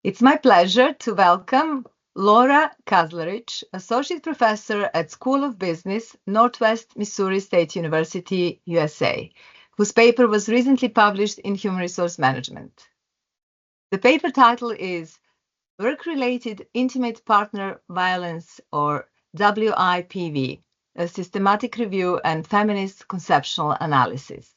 It's my pleasure to welcome Laura Kauzlarich, Associate Professor at School of Business, Northwest Missouri State University, USA, whose paper was recently published in Human Resource Management. The paper title is Work-Related Intimate Partner Violence, or WIPV, a systematic review and feminist conceptual analysis.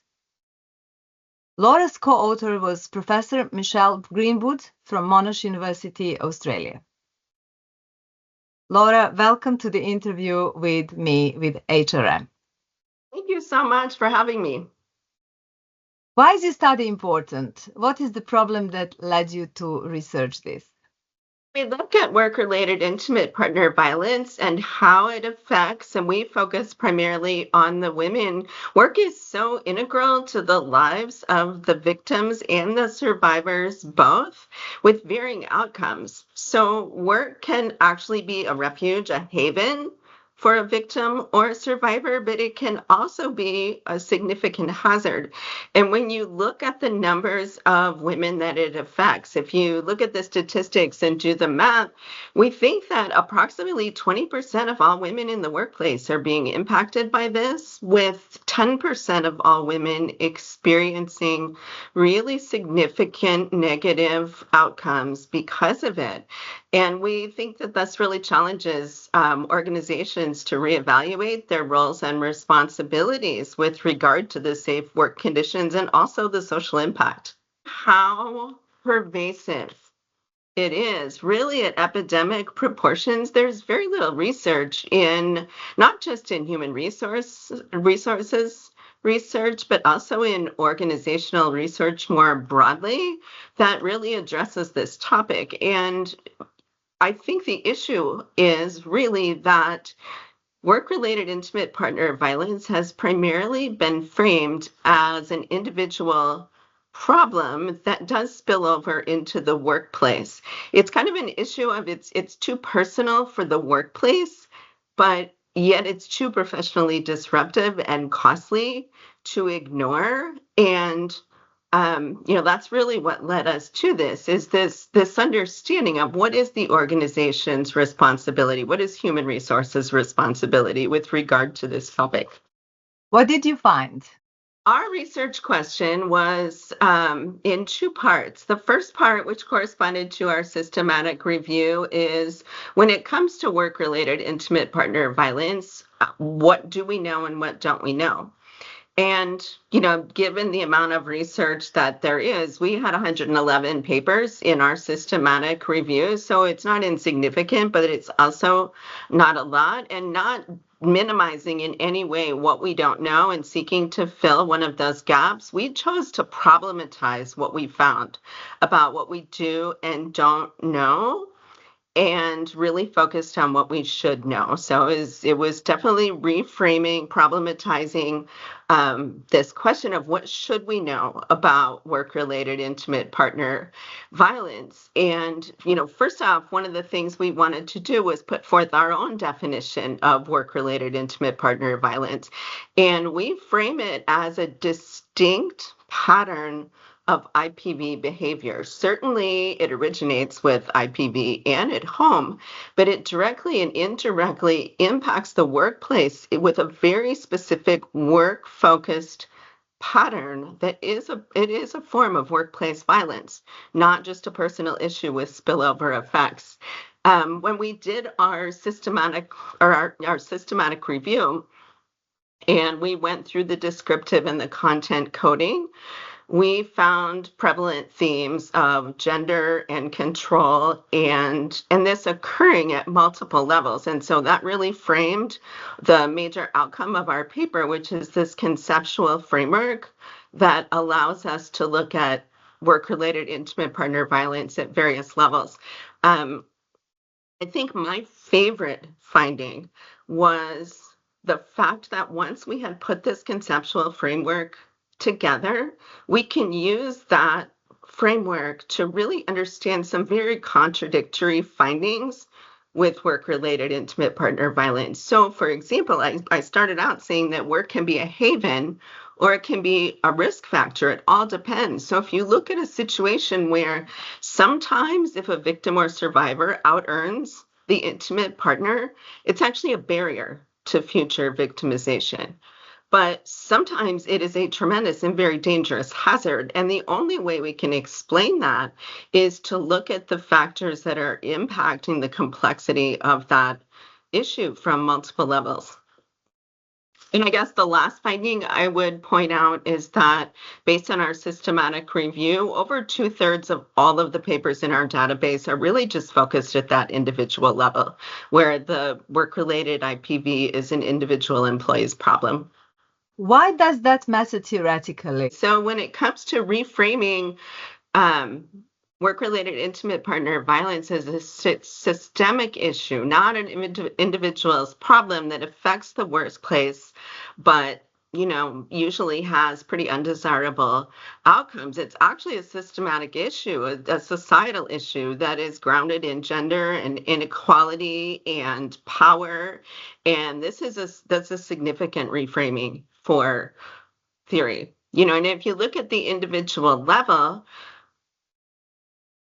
Laura's co-author was Professor Michelle Greenwood from Monash University, Australia. Laura, welcome to the interview with me with HRM. Thank you so much for having me. Why is this study important? What is the problem that led you to research this? We look at work-related intimate partner violence and how it affects, and we focus primarily on the women. Work is so integral to the lives of the victims and the survivors, both with varying outcomes. So work can actually be a refuge, a haven for a victim or a survivor, but it can also be a significant hazard. And when you look at the numbers of women that it affects, if you look at the statistics and do the math, we think that approximately 20% of all women in the workplace are being impacted by this, with 10% of all women experiencing really significant negative outcomes because of it. And we think that this really challenges organizations to reevaluate their roles and responsibilities with regard to the safe work conditions and also the social impact. How pervasive it is really at epidemic proportions. There's very little research in, not just in human resources research, but also in organizational research more broadly that really addresses this topic. And I think the issue is really that work-related intimate partner violence has primarily been framed as an individual problem that does spill over into the workplace. It's kind of an issue of it's too personal for the workplace, but yet it's too professionally disruptive and costly to ignore. And that's really what led us to this, is this understanding of what is the organization's responsibility, what is human resources responsibility with regard to this topic. What did you find? Our research question was in two parts. The first part, which corresponded to our systematic review, is when it comes to work-related intimate partner violence, what do we know and what don't we know? And, given the amount of research that there is, we had 111 papers in our systematic review. So it's not insignificant, but it's also not a lot, and not minimizing in any way what we don't know and seeking to fill one of those gaps. We chose to problematize what we found about what we do and don't know, and really focused on what we should know. So it was definitely reframing, problematizing this question of what should we know about work-related intimate partner violence. And, first off, one of the things we wanted to do was put forth our own definition of work-related intimate partner violence. And we frame it as a distinct pattern of IPV behavior. Certainly, it originates with IPV and at home, but it directly and indirectly impacts the workplace with a very specific work-focused pattern that is a form of workplace violence, not just a personal issue with spillover effects. When we did our systematic review, and we went through the descriptive and the content coding, we found prevalent themes of gender and control and this occurring at multiple levels. And so that really framed the major outcome of our paper, which is this conceptual framework that allows us to look at work-related intimate partner violence at various levels. I think my favorite finding was the fact that once we had put this conceptual framework together, we can use that framework to really understand some very contradictory findings with work-related intimate partner violence. So, for example, I started out saying that work can be a haven or it can be a risk factor. It all depends. So if you look at a situation where sometimes if a victim or survivor out-earns the intimate partner, it's actually a barrier to future victimization. But sometimes it is a tremendous and very dangerous hazard. And the only way we can explain that is to look at the factors that are impacting the complexity of that issue from multiple levels. And I guess the last finding I would point out is that based on our systematic review, over 2/3 of all of the papers in our database are really just focused at that individual level, where the work-related IPV is an individual employee's problem. Why does that matter theoretically? So when it comes to reframing work-related intimate partner violence as a systemic issue, not an individual's problem that affects the workplace, but usually has pretty undesirable outcomes. It's actually a systematic issue, a societal issue that is grounded in gender and inequality and power. And that's a significant reframing for theory. And if you look at the individual level,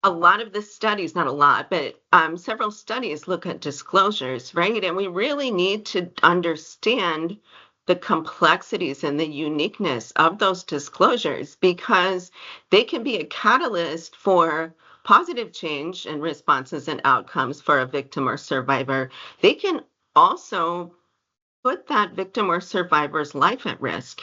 a lot of the studies, not a lot, but several studies look at disclosures, right? And we really need to understand the complexities and the uniqueness of those disclosures, because they can be a catalyst for positive change and responses and outcomes for a victim or survivor. They can also put that victim or survivor's life at risk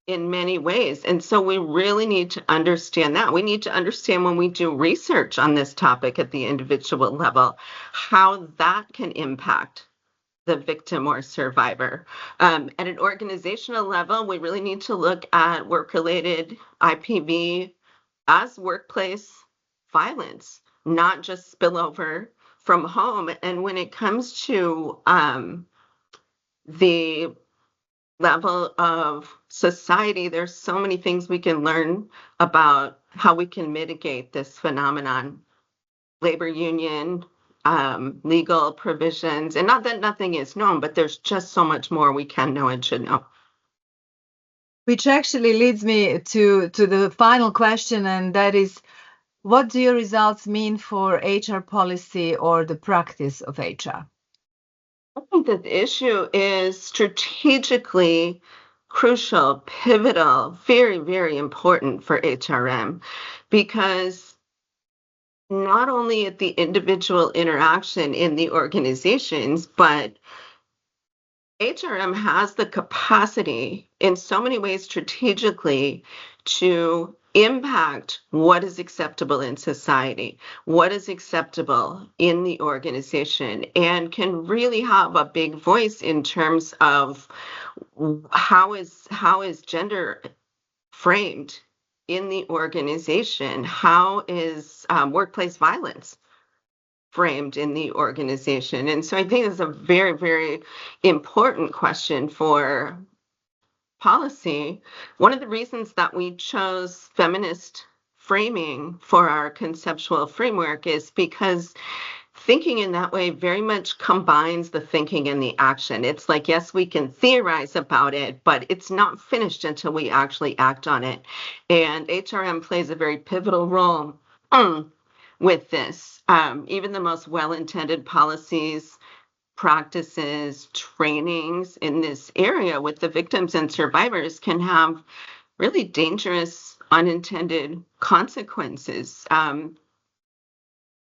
in many ways. And so we really need to understand that. We need to understand, when we do research on this topic at the individual level, how that can impact the victim or survivor. At an organizational level, we really need to look at work-related IPV as workplace violence, not just spillover from home. And when it comes to the level of society, there's so many things we can learn about how we can mitigate this phenomenon. Labor union, legal provisions, and not that nothing is known, but there's just so much more we can know and should know. Which actually leads me to the final question, and that is, what do your results mean for HR policy or the practice of HR? I think that the issue is strategically crucial, pivotal, very, very important for HRM, because not only at the individual interaction in the organizations, but HRM has the capacity in so many ways strategically to impact what is acceptable in society, what is acceptable in the organization, and can really have a big voice in terms of how is gender framed in the organization, how is workplace violence framed in the organization. And so I think it's a very, very important question for policy. One of the reasons that we chose feminist framing for our conceptual framework is because thinking in that way very much combines the thinking and the action. It's like, yes, we can theorize about it, but it's not finished until we actually act on it. And HRM plays a very pivotal role with this. Even the most well-intended policies, practices, trainings in this area with the victims and survivors can have really dangerous unintended consequences.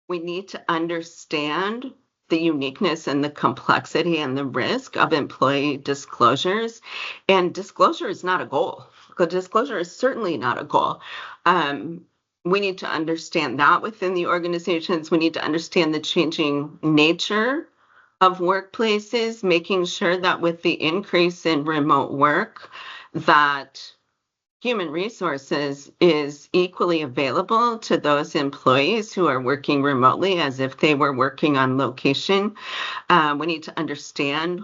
We need to understand the uniqueness and the complexity and the risk of employee disclosures. And disclosure is not a goal. Disclosure is certainly not a goal. We need to understand that within the organizations. We need to understand the changing nature of workplaces, making sure that with the increase in remote work, that human resources is equally available to those employees who are working remotely as if they were working on location. We need to understand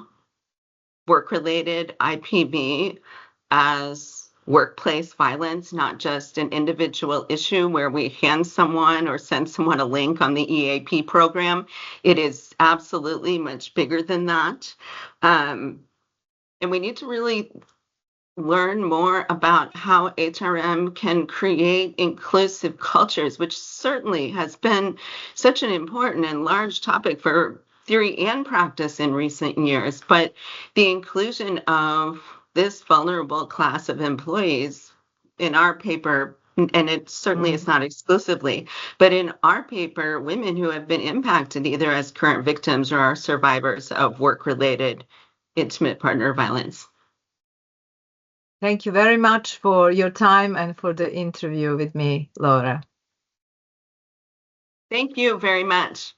work-related IPV as workplace violence, not just an individual issue where we hand someone or send someone a link on the EAP program. It is absolutely much bigger than that. And we need to really learn more about how HRM can create inclusive cultures, which certainly has been such an important and large topic for theory and practice in recent years. But the inclusion of this vulnerable class of employees in our paper, and it certainly is not exclusively, but in our paper, women who have been impacted either as current victims or are survivors of work-related intimate partner violence. Thank you very much for your time and for the interview with me, Laura. Thank you very much.